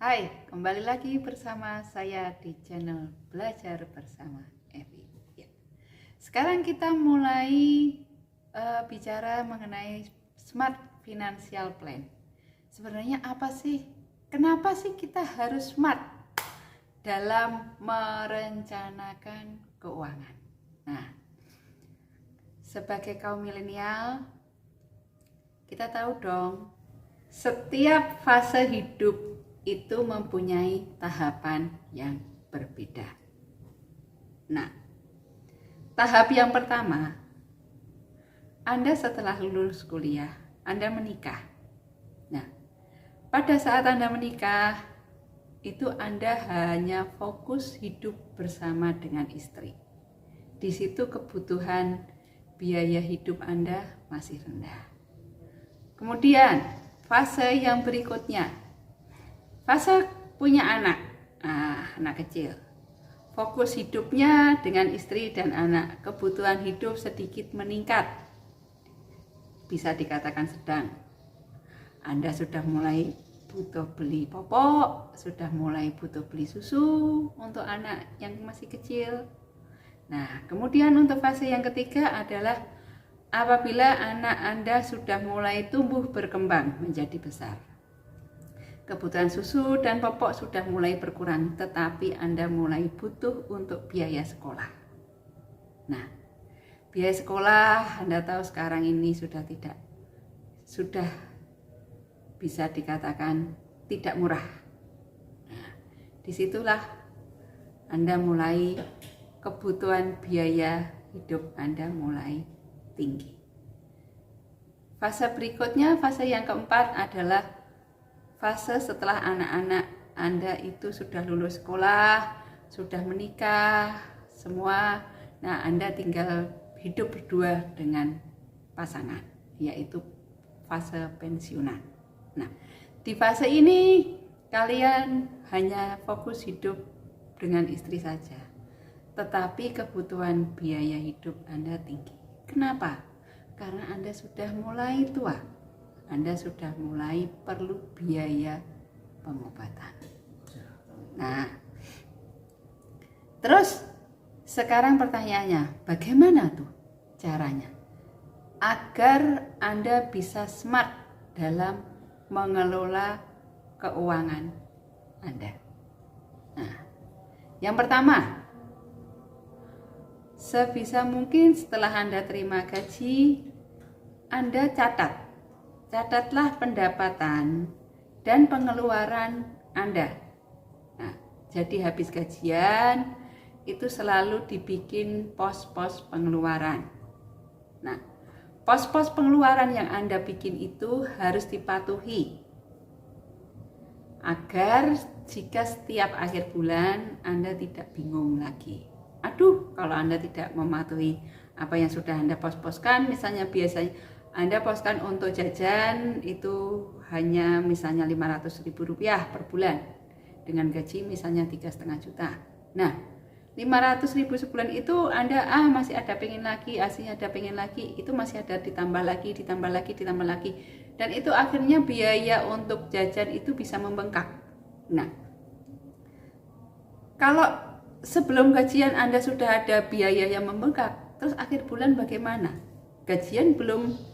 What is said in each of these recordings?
Hai, kembali lagi bersama saya di channel Belajar Bersama Evi. Ya. Sekarang kita mulai bicara mengenai Smart Financial Plan. Sebenarnya apa sih? Kenapa sih kita harus smart dalam merencanakan keuangan? Nah, sebagai kaum milenial, kita tahu dong, setiap fase hidup itu mempunyai tahapan yang berbeda. Nah, tahap yang pertama, Anda setelah lulus kuliah, Anda menikah. Nah, pada saat Anda menikah, itu Anda hanya fokus hidup bersama dengan istri. Di situ kebutuhan biaya hidup Anda masih rendah. Kemudian, fase yang berikutnya, fase punya anak, anak kecil. Fokus hidupnya dengan istri dan anak, kebutuhan hidup sedikit meningkat. Bisa dikatakan sedang. Anda sudah mulai butuh beli popok, sudah mulai butuh beli susu untuk anak yang masih kecil. Nah, kemudian untuk fase yang ketiga adalah apabila anak Anda sudah mulai tumbuh berkembang menjadi besar. Kebutuhan susu dan popok sudah mulai berkurang, tetapi Anda mulai butuh untuk biaya sekolah. Nah, biaya sekolah Anda tahu sekarang ini sudah bisa dikatakan tidak murah. Nah, disitulah Anda mulai kebutuhan biaya hidup Anda mulai tinggi. Fase berikutnya, fase yang keempat adalah fase setelah anak-anak Anda itu sudah lulus sekolah, sudah menikah, semua. Nah, Anda tinggal hidup berdua dengan pasangan, yaitu fase pensiunan. Nah, di fase ini kalian hanya fokus hidup dengan istri saja, tetapi kebutuhan biaya hidup Anda tinggi. Kenapa? Karena Anda sudah mulai tua. Anda sudah mulai perlu biaya pengobatan. Nah, terus sekarang pertanyaannya, bagaimana tuh caranya agar Anda bisa smart dalam mengelola keuangan Anda? Nah, yang pertama, sebisa mungkin setelah Anda terima gaji, Anda catatlah pendapatan dan pengeluaran Anda. Nah, jadi habis gajian itu selalu dibikin pos-pos pengeluaran. Nah, pos-pos pengeluaran yang Anda bikin itu harus dipatuhi agar jika setiap akhir bulan Anda tidak bingung lagi. Aduh, kalau Anda tidak mematuhi apa yang sudah Anda pos-poskan, misalnya biasanya Anda poskan untuk jajan itu hanya misalnya Rp500.000 per bulan dengan gaji misalnya 3,5 juta. Nah, 500.000 sebulan itu Anda masih ada pengen lagi, aslinya ada pengen lagi, itu masih ada ditambah lagi, dan itu akhirnya biaya untuk jajan itu bisa membengkak. Nah, kalau sebelum gajian Anda sudah ada biaya yang membengkak, terus akhir bulan bagaimana? Gajian belum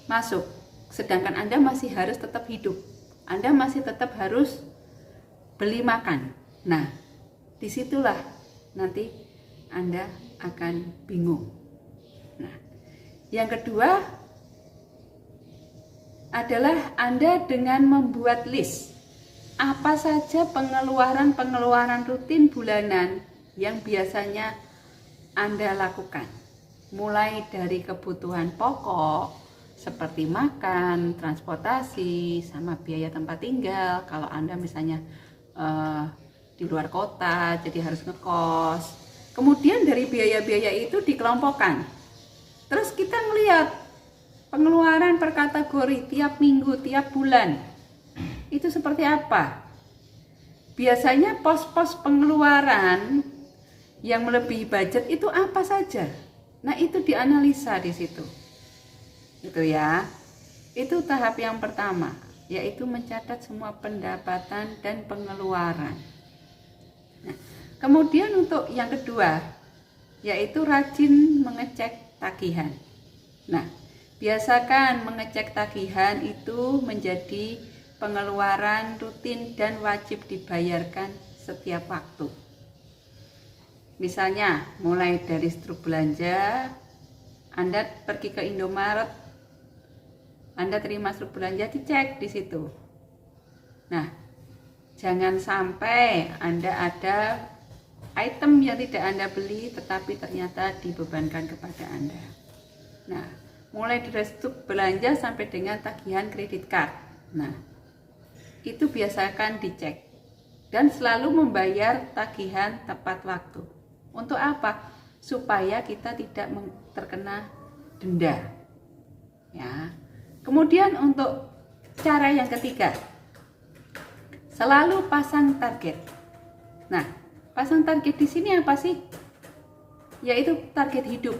masuk, sedangkan Anda masih harus tetap hidup, Anda masih tetap harus beli makan. Nah, disitulah nanti Anda akan bingung. Nah, yang kedua adalah Anda dengan membuat list apa saja pengeluaran rutin bulanan yang biasanya Anda lakukan, mulai dari kebutuhan pokok seperti makan, transportasi, sama biaya tempat tinggal. Kalau Anda misalnya di luar kota, jadi harus ngekos. Kemudian dari biaya-biaya itu dikelompokkan. Terus kita melihat pengeluaran per kategori tiap minggu, tiap bulan. Itu seperti apa? Biasanya pos-pos pengeluaran yang melebihi budget itu apa saja? Nah, itu dianalisa di situ. Itu ya. Itu tahap yang pertama. yaitu mencatat semua pendapatan dan pengeluaran. Nah, kemudian untuk yang kedua, yaitu rajin mengecek tagihan. Nah, biasakan mengecek tagihan itu menjadi pengeluaran rutin dan wajib dibayarkan setiap waktu. Misalnya, mulai dari struk belanja, Anda pergi ke Indomaret, Anda terima struk belanja, dicek di situ. Nah, jangan sampai Anda ada item yang tidak Anda beli tetapi ternyata dibebankan kepada Anda. Nah, mulai dari struk belanja sampai dengan tagihan kredit card. Nah, itu biasakan dicek dan selalu membayar tagihan tepat waktu. Untuk apa? Supaya kita tidak terkena denda. Ya. Kemudian untuk cara yang ketiga, selalu pasang target. Nah, pasang target di sini apa sih? Yaitu target hidup.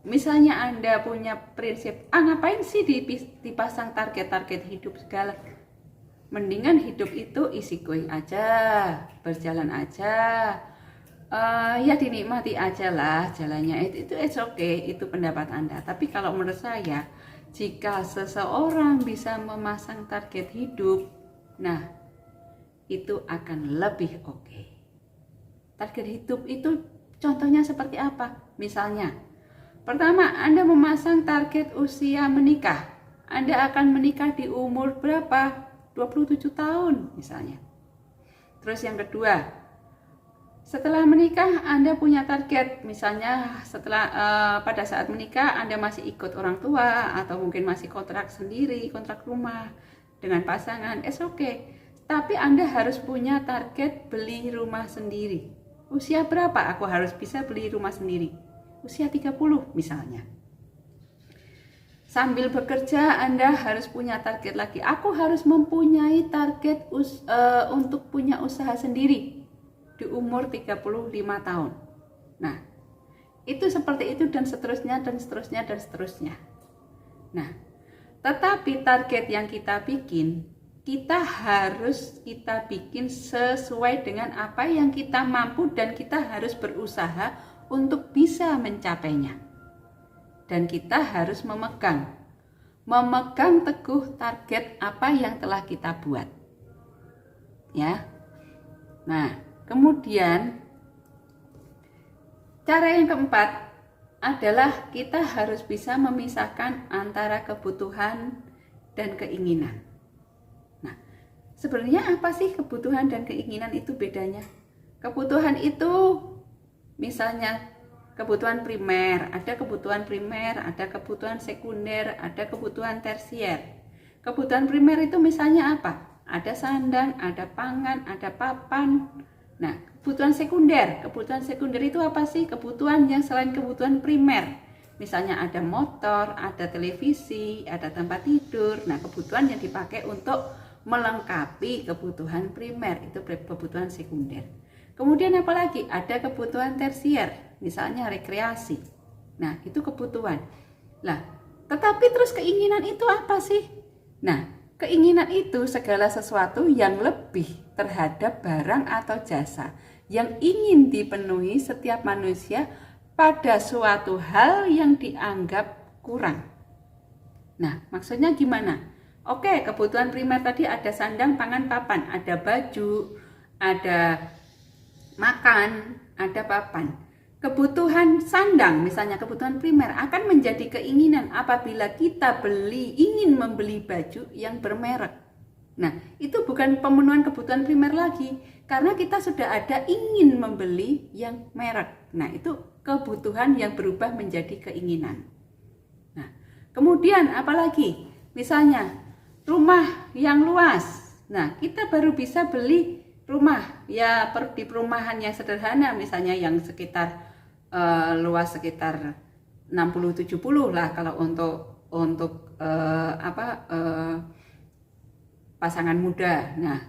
Misalnya Anda punya prinsip, ngapain sih dipasang target-target hidup segala? Mendingan hidup itu isi going aja, berjalan aja. Ya dinikmati aja lah jalannya, itu it's okay, itu pendapat Anda. Tapi kalau menurut saya, jika seseorang bisa memasang target hidup, nah itu akan lebih oke. Target hidup itu contohnya seperti apa? Misalnya, pertama Anda memasang target usia menikah. Anda akan menikah di umur berapa? 27 tahun misalnya. Terus yang kedua, setelah menikah Anda punya target, misalnya pada saat menikah Anda masih ikut orang tua atau mungkin masih kontrak sendiri, kontrak rumah dengan pasangan, okay. Tapi Anda harus punya target beli rumah sendiri. Usia berapa aku harus bisa beli rumah sendiri? Usia 30 misalnya. Sambil bekerja Anda harus punya target lagi. Aku harus mempunyai target untuk punya usaha sendiri di umur 35 tahun. Nah, itu seperti itu dan seterusnya dan seterusnya dan seterusnya. Nah, tetapi target yang kita bikin, kita bikin sesuai dengan apa yang kita mampu dan kita harus berusaha untuk bisa mencapainya. Dan kita harus memegang teguh target apa yang telah kita buat. Ya. Nah, kemudian cara yang keempat adalah kita harus bisa memisahkan antara kebutuhan dan keinginan. Nah, sebenarnya apa sih kebutuhan dan keinginan itu bedanya? Kebutuhan itu misalnya kebutuhan primer, ada kebutuhan sekunder, ada kebutuhan tersier. Kebutuhan primer itu misalnya apa? Ada sandang, ada pangan, ada papan. Nah, kebutuhan sekunder itu apa sih? Kebutuhan yang selain kebutuhan primer. Misalnya ada motor, ada televisi, ada tempat tidur. Nah, kebutuhan yang dipakai untuk melengkapi kebutuhan primer, itu kebutuhan sekunder. Kemudian apa lagi? Ada kebutuhan tersier, misalnya rekreasi. Nah, itu kebutuhan. Nah, tetapi terus keinginan itu apa sih? Nah, keinginan itu segala sesuatu yang lebih terhadap barang atau jasa yang ingin dipenuhi setiap manusia pada suatu hal yang dianggap kurang. Nah, maksudnya gimana? Oke, kebutuhan primer tadi ada sandang, pangan, papan, ada baju, ada makan, ada papan. Kebutuhan sandang, misalnya kebutuhan primer, akan menjadi keinginan apabila kita ingin membeli baju yang bermerek. Nah, itu bukan pemenuhan kebutuhan primer lagi, karena kita sudah ada ingin membeli yang merek. Nah, itu kebutuhan yang berubah menjadi keinginan. Nah, kemudian apalagi? Misalnya rumah yang luas. Nah, kita baru bisa beli rumah ya di perumahan yang sederhana, misalnya yang sekitar luas sekitar 60-70 lah kalau untuk pasangan muda. Nah,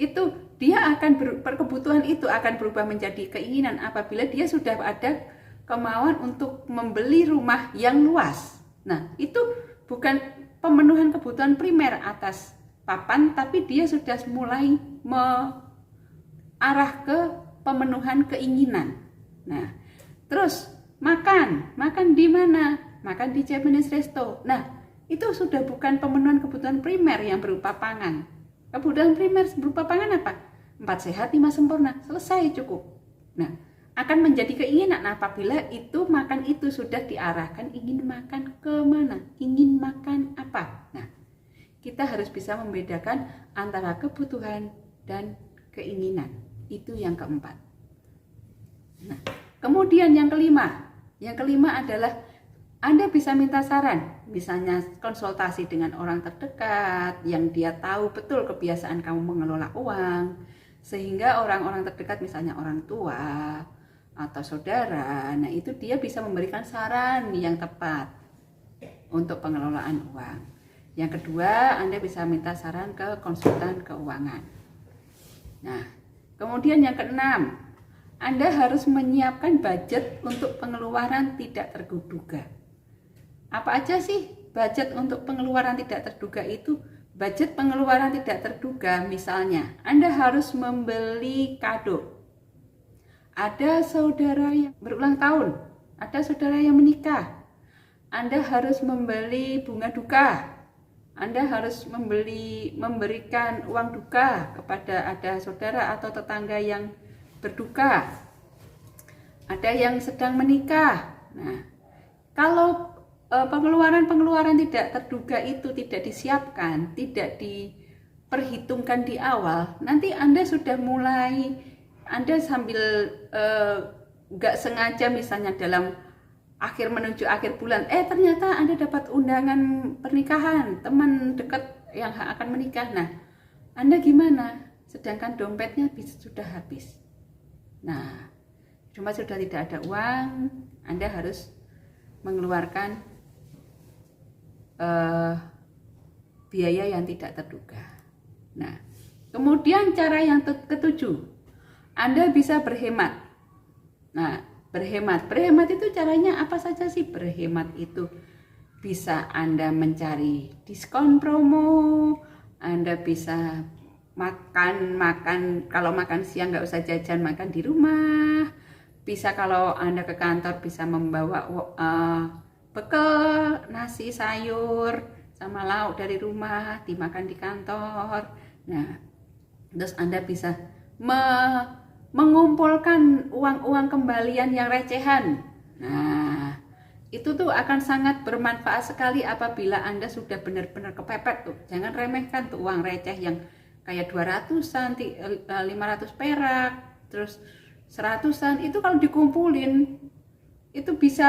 itu dia akan kebutuhan itu akan berubah menjadi keinginan apabila dia sudah ada kemauan untuk membeli rumah yang luas. Nah, itu bukan pemenuhan kebutuhan primer atas papan, tapi dia sudah mulai arah ke pemenuhan keinginan. Nah, terus makan di mana? Makan di Japanese resto. Nah, itu sudah bukan pemenuhan kebutuhan primer yang berupa pangan. Kebutuhan primer berupa pangan apa? 4 sehat 5 sempurna, selesai, cukup. Nah, akan menjadi keinginan apabila itu makan itu sudah diarahkan ingin makan kemana, ingin makan apa. Nah, kita harus bisa membedakan antara kebutuhan dan keinginan. Itu yang keempat. Nah, kemudian yang kelima adalah Anda bisa minta saran, misalnya konsultasi dengan orang terdekat yang dia tahu betul kebiasaan kamu mengelola uang, sehingga orang-orang terdekat misalnya orang tua atau saudara, nah itu dia bisa memberikan saran yang tepat untuk pengelolaan uang. Yang kedua, Anda bisa minta saran ke konsultan keuangan. Nah, kemudian yang keenam, Anda harus menyiapkan budget untuk pengeluaran tidak terduga. Apa aja sih budget untuk pengeluaran tidak terduga itu? Budget pengeluaran tidak terduga, misalnya Anda harus membeli kado. Ada saudara yang berulang tahun, ada saudara yang menikah. Anda harus membeli bunga duka. Anda harus memberikan uang duka kepada ada saudara atau tetangga yang berduka. Ada yang sedang menikah. Nah, kalau pengeluaran tidak terduga itu tidak disiapkan, tidak diperhitungkan di awal, nanti Anda sudah mulai, Anda sambil nggak sengaja misalnya dalam menuju akhir bulan, ternyata Anda dapat undangan pernikahan, teman dekat yang akan menikah. Nah, Anda gimana? Sedangkan dompetnya sudah habis. Nah, cuma sudah tidak ada uang, Anda harus mengeluarkan biaya yang tidak terduga. Nah, kemudian cara yang ketujuh, Anda bisa berhemat. Nah, berhemat itu caranya apa saja sih? Berhemat itu bisa Anda mencari diskon promo, Anda bisa makan, kalau makan siang nggak usah jajan, makan di rumah. Bisa kalau Anda ke kantor bisa membawa bekal nasi sayur sama lauk dari rumah dimakan di kantor. Nah, terus Anda bisa mengumpulkan uang kembalian yang recehan. Nah, itu tuh akan sangat bermanfaat sekali apabila Anda sudah benar-benar kepepet tuh. Jangan remehkan tuh uang receh yang kayak 200-an, 500 perak, terus 100-an. Itu kalau dikumpulin itu bisa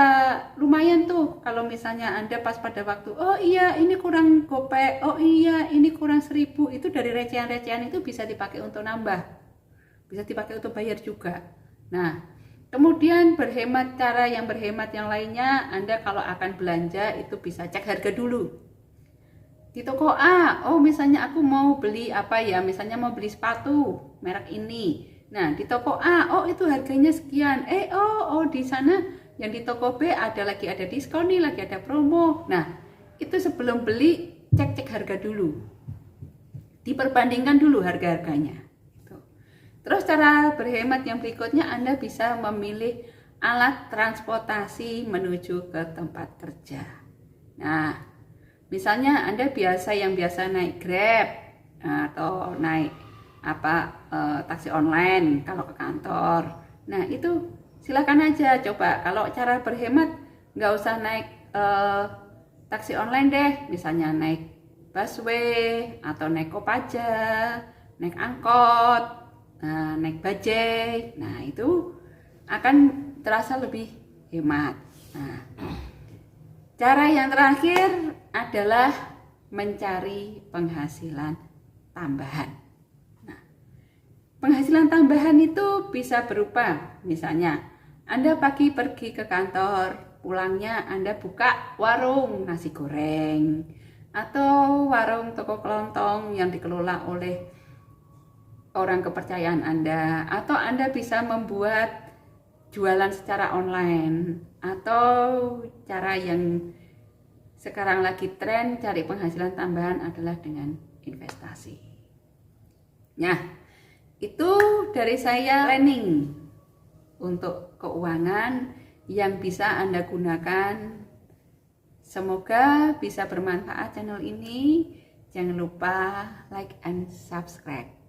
lumayan tuh. Kalau misalnya Anda pas pada waktu, oh iya ini kurang gopek, oh iya ini kurang 1000, itu dari recehan-recehan itu bisa dipakai untuk nambah, bisa dipakai untuk bayar juga. Nah, kemudian berhemat, cara yang berhemat yang lainnya, Anda kalau akan belanja itu bisa cek harga dulu di toko A. Oh misalnya aku mau beli apa ya, misalnya mau beli sepatu merek ini. Nah, di toko A, oh itu harganya sekian. Di sana yang di toko B ada diskon nih, lagi ada promo. Nah, itu sebelum beli cek harga dulu, diperbandingkan dulu harga-harganya. Terus cara berhemat yang berikutnya, Anda bisa memilih alat transportasi menuju ke tempat kerja. Nah, misalnya Anda biasa naik Grab atau naik taksi online kalau ke kantor. Nah, itu silakan aja coba. Kalau cara berhemat nggak usah naik taksi online deh, misalnya naik busway atau naik Kopaja, naik angkot, naik bajai. Nah, itu akan terasa lebih hemat. Nah, cara yang terakhir adalah mencari penghasilan tambahan. Nah, penghasilan tambahan itu bisa berupa, misalnya Anda pagi pergi ke kantor, pulangnya Anda buka warung nasi goreng atau warung toko kelontong yang dikelola oleh orang kepercayaan Anda, atau Anda bisa membuat jualan secara online, atau cara yang sekarang lagi tren cari penghasilan tambahan adalah dengan investasi. Nah, itu dari saya planning untuk keuangan yang bisa Anda gunakan. Semoga bisa bermanfaat channel ini. Jangan lupa like and subscribe.